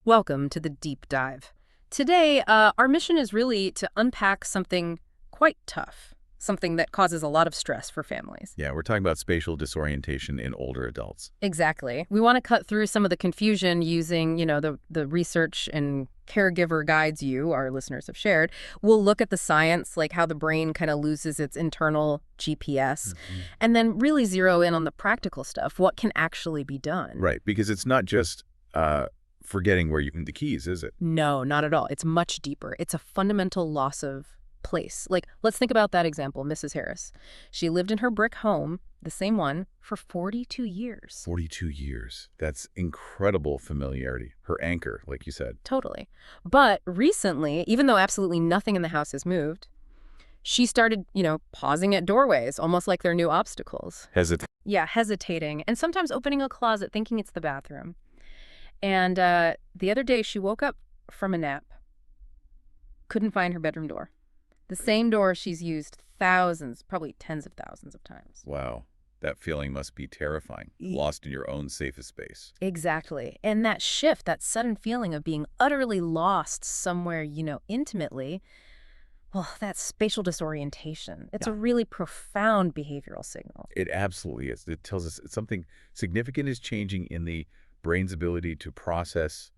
Welcome to the deep dive. Today, our mission is really to unpack something quite tough, something that causes a lot of stress for families. Yeah, we're talking about spatial disorientation in older adults. Exactly. We want to cut through some of the confusion using, the research and caregiver guides you, our listeners, have shared. We'll look at the science, like how the brain kind of loses its internal GPS, and then really zero in on the practical stuff, what can actually be done. Right, because it's not just forgetting where you put the keys, is it? No, not at all. It's much deeper. It's a fundamental loss of place. Like, let's think about that example, Mrs. Harris. She lived in her brick home, the same one, for 42 years. 42 years. That's incredible familiarity. Her anchor, like you said. Totally. But recently, even though absolutely nothing in the house has moved, she started, pausing at doorways, almost like they're new obstacles. Yeah, hesitating, and sometimes opening a closet thinking it's the bathroom. And the other day, she woke up from a nap, couldn't find her bedroom door. The same door she's used thousands, probably tens of thousands of times. Wow. That feeling must be terrifying, lost in your own safest space. Exactly. And that shift, that sudden feeling of being utterly lost somewhere, intimately, well, that's spatial disorientation. It's a really profound behavioral signal. It absolutely is. It tells us something significant is changing in the brain's ability to process,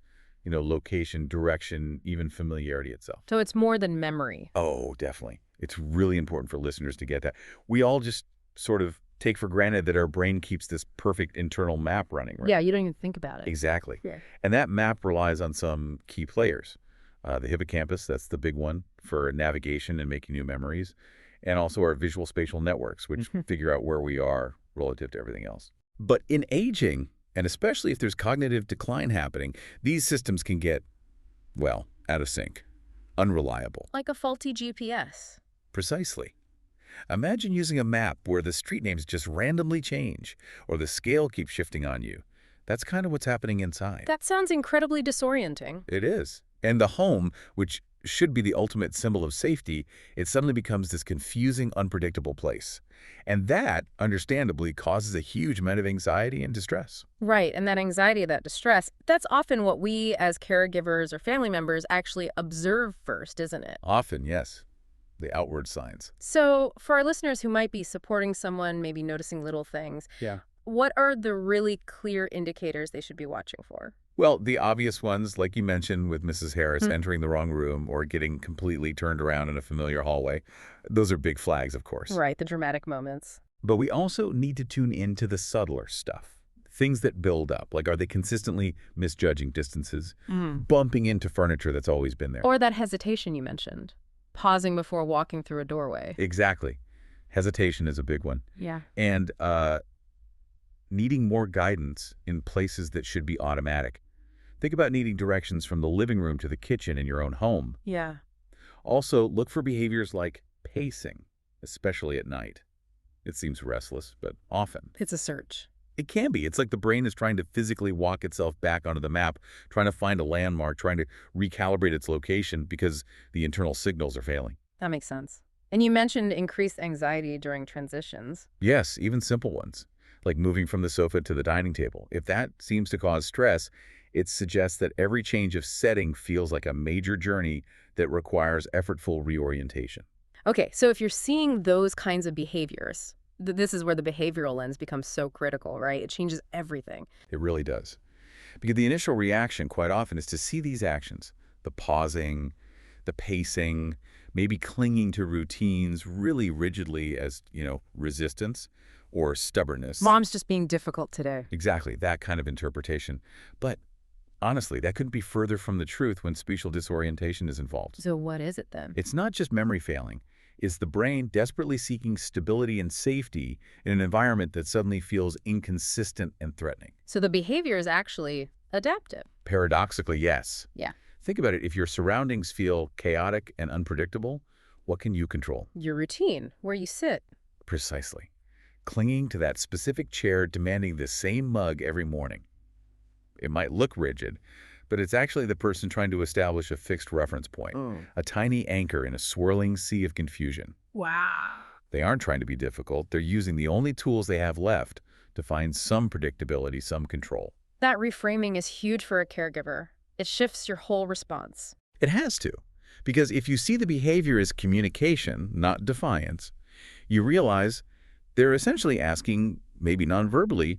location, direction, even familiarity itself. So it's more than memory. Oh, definitely. It's really important for listeners to get that. We all just sort of take for granted that our brain keeps this perfect internal map running, right? Yeah, you don't even think about it. Exactly. Yeah. And that map relies on some key players. The hippocampus, that's the big one for navigation and making new memories, and also our visual spatial networks, which figure out where we are relative to everything else. But in aging, and especially if there's cognitive decline happening, these systems can get, well, out of sync, unreliable. Like a faulty GPS. Precisely. Imagine using a map where the street names just randomly change, or the scale keeps shifting on you. That's kind of what's happening inside. That sounds incredibly disorienting. It is. And the home, which should be the ultimate symbol of safety, it suddenly becomes this confusing, unpredictable place. And that, understandably, causes a huge amount of anxiety and distress. Right, and that anxiety, that distress, that's often what we as caregivers or family members actually observe first, isn't it? Often, yes. The outward signs. So for our listeners who might be supporting someone, maybe noticing little things, what are the really clear indicators they should be watching for? Well, the obvious ones, like you mentioned with Mrs. Harris entering the wrong room or getting completely turned around in a familiar hallway, those are big flags, of course. Right, the dramatic moments. But we also need to tune into the subtler stuff. Things that build up, like are they consistently misjudging distances, bumping into furniture that's always been there? Or that hesitation you mentioned, pausing before walking through a doorway. Exactly. Hesitation is a big one. Yeah. And needing more guidance in places that should be automatic. Think about needing directions from the living room to the kitchen in your own home. Yeah. Also, look for behaviors like pacing, especially at night. It seems restless, but often. It's a search. It can be. It's like the brain is trying to physically walk itself back onto the map, trying to find a landmark, trying to recalibrate its location because the internal signals are failing. That makes sense. And you mentioned increased anxiety during transitions. Yes, even simple ones, like moving from the sofa to the dining table. If that seems to cause stress, it suggests that every change of setting feels like a major journey that requires effortful reorientation. Okay, so if you're seeing those kinds of behaviors, this is where the behavioral lens becomes so critical, right? It changes everything. It really does. Because the initial reaction quite often is to see these actions, the pausing, the pacing, maybe clinging to routines really rigidly as, resistance or stubbornness. Mom's just being difficult today. Exactly, that kind of interpretation. But honestly, that couldn't be further from the truth when spatial disorientation is involved. So what is it then? It's not just memory failing. It's the brain desperately seeking stability and safety in an environment that suddenly feels inconsistent and threatening. So the behavior is actually adaptive. Paradoxically, yes. Yeah. Think about it. If your surroundings feel chaotic and unpredictable, what can you control? Your routine, where you sit. Precisely. Clinging to that specific chair, demanding the same mug every morning. It might look rigid, but it's actually the person trying to establish a fixed reference point, a tiny anchor in a swirling sea of confusion. Wow. They aren't trying to be difficult. They're using the only tools they have left to find some predictability, some control. That reframing is huge for a caregiver. It shifts your whole response. It has to. Because if you see the behavior as communication, not defiance, you realize they're essentially asking, maybe non-verbally,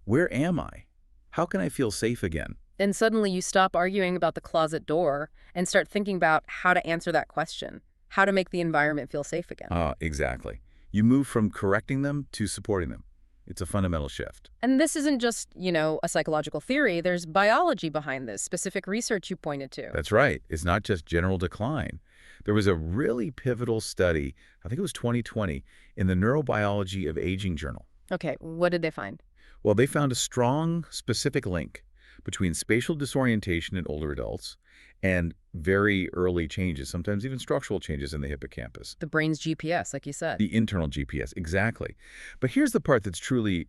where am I? How can I feel safe again? And suddenly you stop arguing about the closet door and start thinking about how to answer that question, how to make the environment feel safe again. Exactly. You move from correcting them to supporting them. It's a fundamental shift. And this isn't just, a psychological theory. There's biology behind this, specific research you pointed to. That's right. It's not just general decline. There was a really pivotal study, I think it was 2020, in the Neurobiology of Aging journal. Okay, what did they find? Well, they found a strong, specific link between spatial disorientation in older adults and very early changes, sometimes even structural changes in the hippocampus. The brain's GPS, like you said. The internal GPS, exactly. But here's the part that's truly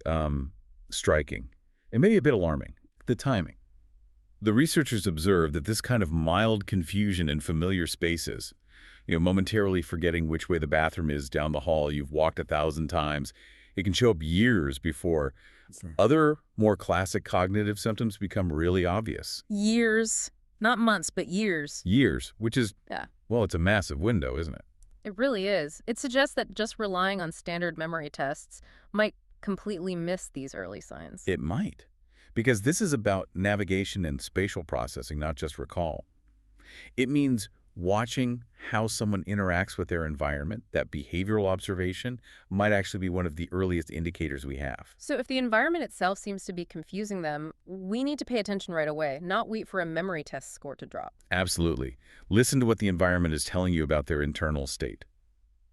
striking and maybe a bit alarming, the timing. The researchers observed that this kind of mild confusion in familiar spaces, momentarily forgetting which way the bathroom is down the hall you've walked 1,000 times, it can show up years before other, more classic cognitive symptoms become really obvious. Years. Not months, but years. Years, which is, Yeah. Well, it's a massive window, isn't it? It really is. It suggests that just relying on standard memory tests might completely miss these early signs. It might, because this is about navigation and spatial processing, not just recall. It means watching how someone interacts with their environment. That behavioral observation might actually be one of the earliest indicators we have. So if the environment itself seems to be confusing them, we need to pay attention right away, not wait for a memory test score to drop. Absolutely. Listen to what the environment is telling you about their internal state.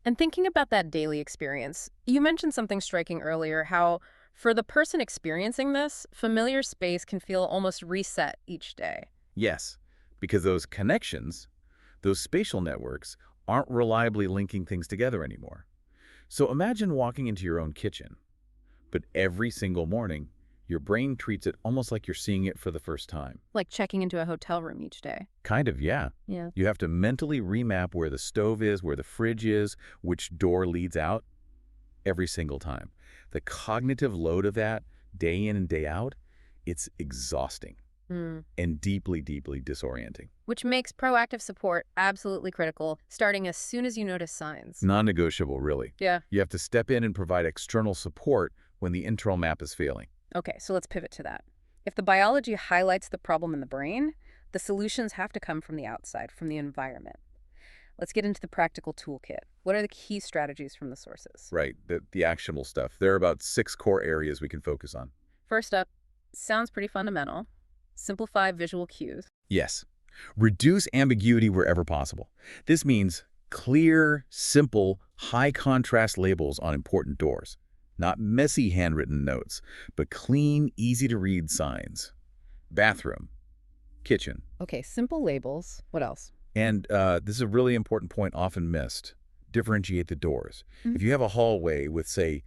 And thinking about that daily experience, you mentioned something striking earlier, how for the person experiencing this, familiar space can feel almost reset each day. Yes, because those connections, those spatial networks, aren't reliably linking things together anymore. So imagine walking into your own kitchen, but every single morning, your brain treats it almost like you're seeing it for the first time. Like checking into a hotel room each day. Kind of, yeah. Yeah. You have to mentally remap where the stove is, where the fridge is, which door leads out, every single time. The cognitive load of that, day in and day out, it's exhausting. And deeply, deeply disorienting. Which makes proactive support absolutely critical, starting as soon as you notice signs. Non-negotiable, really. Yeah. You have to step in and provide external support when the internal map is failing. Okay, so let's pivot to that. If the biology highlights the problem in the brain, the solutions have to come from the outside, from the environment. Let's get into the practical toolkit. What are the key strategies from the sources? Right, the actionable stuff. There are about 6 core areas we can focus on. First up, sounds pretty fundamental. Simplify visual cues. Yes. Reduce ambiguity wherever possible. This means clear, simple, high-contrast labels on important doors. Not messy handwritten notes, but clean, easy-to-read signs. Bathroom. Kitchen. Okay, simple labels. What else? And this is a really important point often missed. Differentiate the doors. If you have a hallway with, say,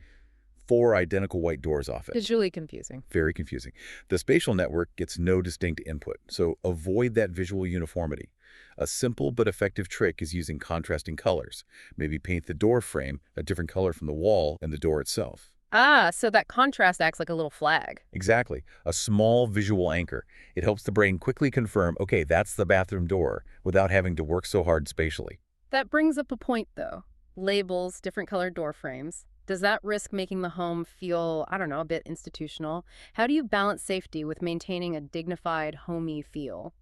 4 identical white doors off it. Visually confusing. Very confusing. The spatial network gets no distinct input, so avoid that visual uniformity. A simple but effective trick is using contrasting colors. Maybe paint the door frame a different color from the wall and the door itself. Ah, so that contrast acts like a little flag. Exactly. A small visual anchor. It helps the brain quickly confirm, okay, that's the bathroom door, without having to work so hard spatially. That brings up a point, though. Labels, different colored door frames. Does that risk making the home feel, a bit institutional? How do you balance safety with maintaining a dignified, homey feel?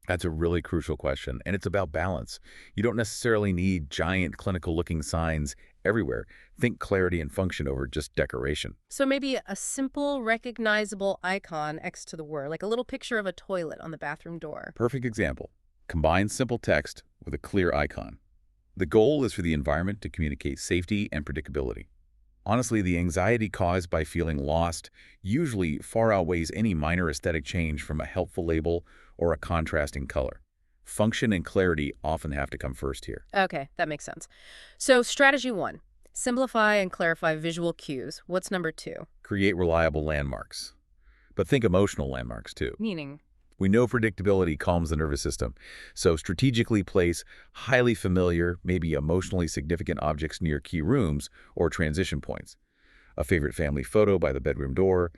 That's a really crucial question, and it's about balance. You don't necessarily need giant clinical-looking signs everywhere. Think clarity and function over just decoration. So maybe a simple, recognizable icon next to the word, like a little picture of a toilet on the bathroom door. Perfect example. Combine simple text with a clear icon. The goal is for the environment to communicate safety and predictability. Honestly, the anxiety caused by feeling lost usually far outweighs any minor aesthetic change from a helpful label or a contrasting color. Function and clarity often have to come first here. Okay, that makes sense. So strategy 1, simplify and clarify visual cues. What's number 2? Create reliable landmarks. But think emotional landmarks too. Meaning? We know predictability calms the nervous system, so strategically place highly familiar, maybe emotionally significant objects near key rooms or transition points. A favorite family photo by the bedroom door,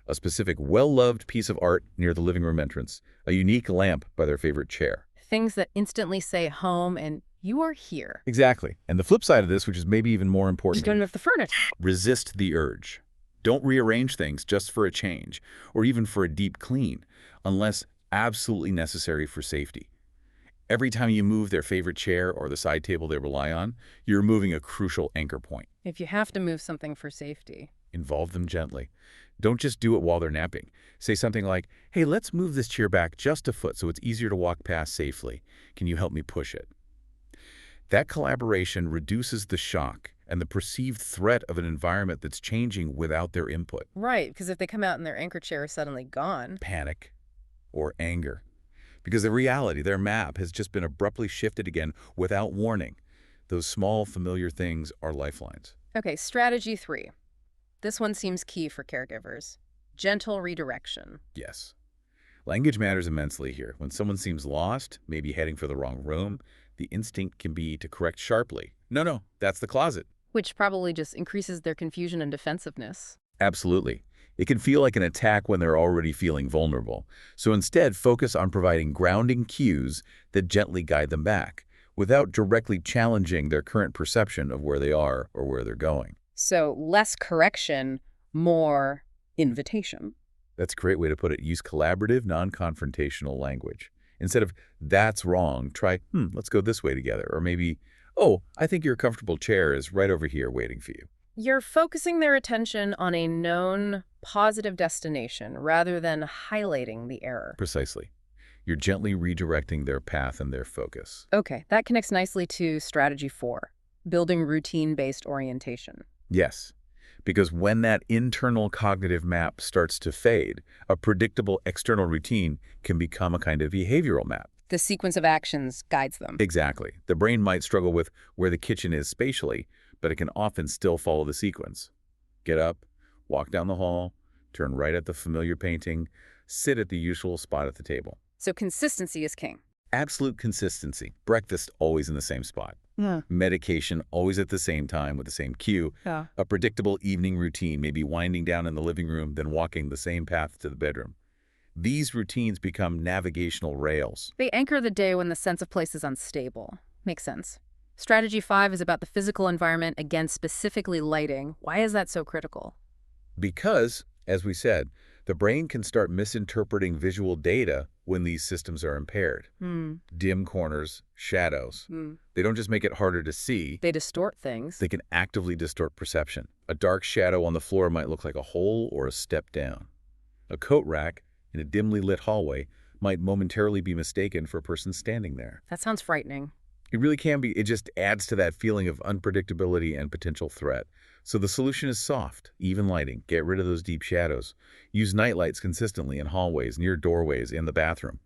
a specific well-loved piece of art near the living room entrance, a unique lamp by their favorite chair. Things that instantly say home and you are here. Exactly. And the flip side of this, which is maybe even more important, Just don't have the furniture. resist the urge. Don't rearrange things just for a change, or even for a deep clean, unless absolutely necessary for safety. Every time you move their favorite chair or the side table they rely on, you're removing a crucial anchor point. If you have to move something for safety. Involve them gently. Don't just do it while they're napping. Say something like, hey, let's move this chair back just a foot so it's easier to walk past safely. Can you help me push it? That collaboration reduces the shock and the perceived threat of an environment that's changing without their input. Right, because if they come out and their anchor chair is suddenly gone. Panic or anger. Because the reality, their map, has just been abruptly shifted again without warning. Those small, familiar things are lifelines. Okay, strategy 3. This one seems key for caregivers. Gentle redirection. Yes. Language matters immensely here. When someone seems lost, maybe heading for the wrong room, the instinct can be to correct sharply. No, that's the closet. Which probably just increases their confusion and defensiveness. Absolutely. It can feel like an attack when they're already feeling vulnerable. So instead, focus on providing grounding cues that gently guide them back, without directly challenging their current perception of where they are or where they're going. So less correction, more invitation. That's a great way to put it. Use collaborative, non-confrontational language. Instead of, that's wrong, try, let's go this way together. Or maybe, oh, I think your comfortable chair is right over here waiting for you. You're focusing their attention on a known positive destination rather than highlighting the error. Precisely. You're gently redirecting their path and their focus. Okay, that connects nicely to strategy 4, building routine-based orientation. Yes, because when that internal cognitive map starts to fade, a predictable external routine can become a kind of behavioral map. The sequence of actions guides them. Exactly. The brain might struggle with where the kitchen is spatially, but it can often still follow the sequence. Get up, walk down the hall, turn right at the familiar painting, sit at the usual spot at the table. So consistency is king. Absolute consistency. Breakfast always in the same spot. Yeah. Medication always at the same time with the same cue. Yeah. A predictable evening routine, maybe winding down in the living room, then walking the same path to the bedroom. These routines become navigational rails. They anchor the day when the sense of place is unstable. Makes sense. Strategy 5 is about the physical environment, again, specifically lighting. Why is that so critical? Because, as we said, the brain can start misinterpreting visual data when these systems are impaired. Dim corners, shadows. They don't just make it harder to see. They distort things. They can actively distort perception. A dark shadow on the floor might look like a hole or a step down. A coat rack in a dimly lit hallway might momentarily be mistaken for a person standing there. That sounds frightening. It really can be. It just adds to that feeling of unpredictability and potential threat. So the solution is soft, even lighting. Get rid of those deep shadows. Use night lights consistently in hallways, near doorways, in the bathroom.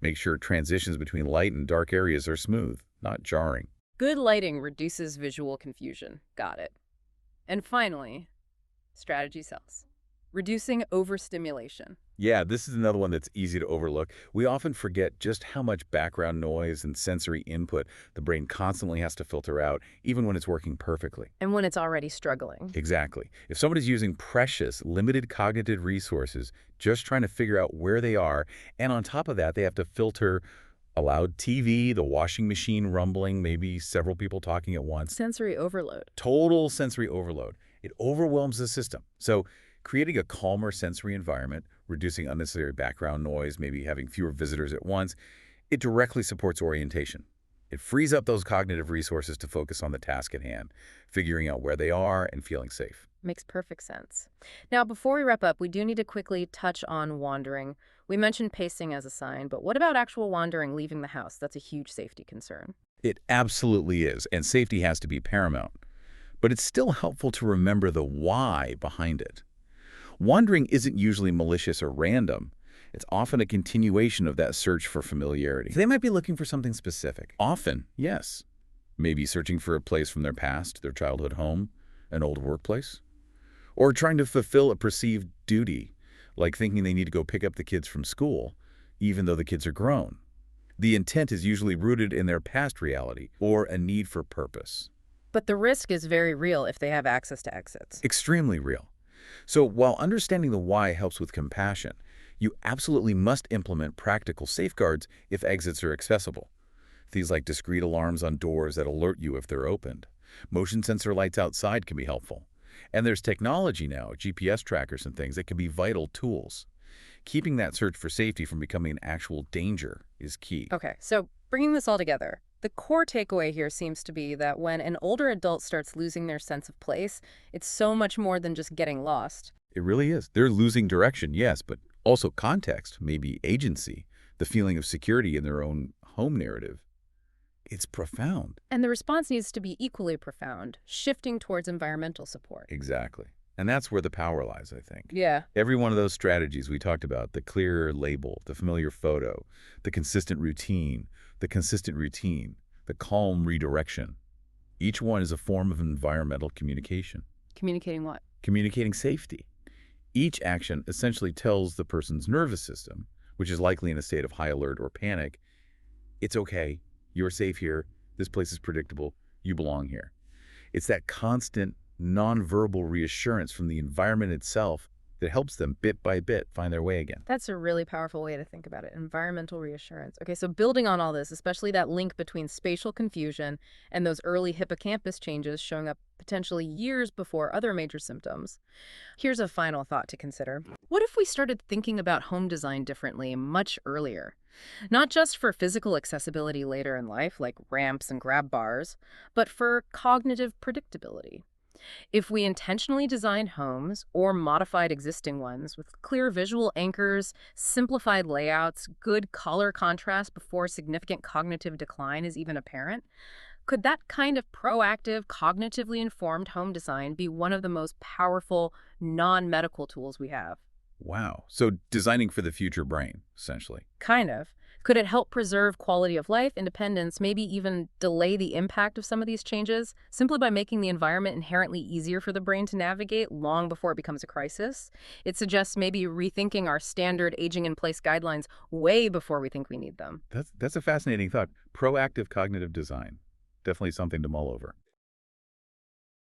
Make sure transitions between light and dark areas are smooth, not jarring. Good lighting reduces visual confusion. Got it. And finally, strategy cells. Reducing overstimulation. Yeah, this is another one that's easy to overlook. We often forget just how much background noise and sensory input the brain constantly has to filter out, even when it's working perfectly. And when it's already struggling. Exactly. If somebody's using precious, limited cognitive resources, just trying to figure out where they are, and on top of that, they have to filter a loud TV, the washing machine rumbling, maybe several people talking at once. Sensory overload. Total sensory overload. It overwhelms the system. So creating a calmer sensory environment, reducing unnecessary background noise, maybe having fewer visitors at once, it directly supports orientation. It frees up those cognitive resources to focus on the task at hand, figuring out where they are and feeling safe. Makes perfect sense. Now, before we wrap up, we do need to quickly touch on wandering. We mentioned pacing as a sign, but what about actual wandering leaving the house? That's a huge safety concern. It absolutely is, and safety has to be paramount. But it's still helpful to remember the why behind it. Wandering isn't usually malicious or random. It's often a continuation of that search for familiarity. They might be looking for something specific. Often, yes. Maybe searching for a place from their past, their childhood home, an old workplace. Or trying to fulfill a perceived duty, like thinking they need to go pick up the kids from school, even though the kids are grown. The intent is usually rooted in their past reality or a need for purpose. But the risk is very real if they have access to exits. Extremely real. So while understanding the why helps with compassion, you absolutely must implement practical safeguards if exits are accessible. Things like discrete alarms on doors that alert you if they're opened. Motion sensor lights outside can be helpful. And there's technology now, GPS trackers and things that can be vital tools. Keeping that search for safety from becoming an actual danger is key. Okay, so bringing this all together, the core takeaway here seems to be that when an older adult starts losing their sense of place, it's so much more than just getting lost. It really is. They're losing direction, yes, but also context, maybe agency, the feeling of security in their own home narrative. It's profound. And the response needs to be equally profound, shifting towards environmental support. Exactly. And that's where the power lies, I think. Yeah. Every one of those strategies we talked about, the clear label, the familiar photo, the consistent routine, the calm redirection, each one is a form of environmental communication. Communicating what? Communicating safety. Each action essentially tells the person's nervous system, which is likely in a state of high alert or panic, it's okay, you're safe here, this place is predictable, you belong here. It's that constant nonverbal reassurance from the environment itself that helps them bit by bit find their way again. That's a really powerful way to think about it, environmental reassurance. Okay, so building on all this, especially that link between spatial confusion and those early hippocampus changes showing up potentially years before other major symptoms, here's a final thought to consider. What if we started thinking about home design differently much earlier? Not just for physical accessibility later in life, like ramps and grab bars, but for cognitive predictability. If we intentionally designed homes or modified existing ones with clear visual anchors, simplified layouts, good color contrast before significant cognitive decline is even apparent, could that kind of proactive, cognitively informed home design be one of the most powerful non-medical tools we have? Wow. So designing for the future brain, essentially. Kind of. Could it help preserve quality of life, independence, maybe even delay the impact of some of these changes, simply by making the environment inherently easier for the brain to navigate long before it becomes a crisis? It suggests maybe rethinking our standard aging-in-place guidelines way before we think we need them. That's a fascinating thought. Proactive cognitive design. Definitely something to mull over.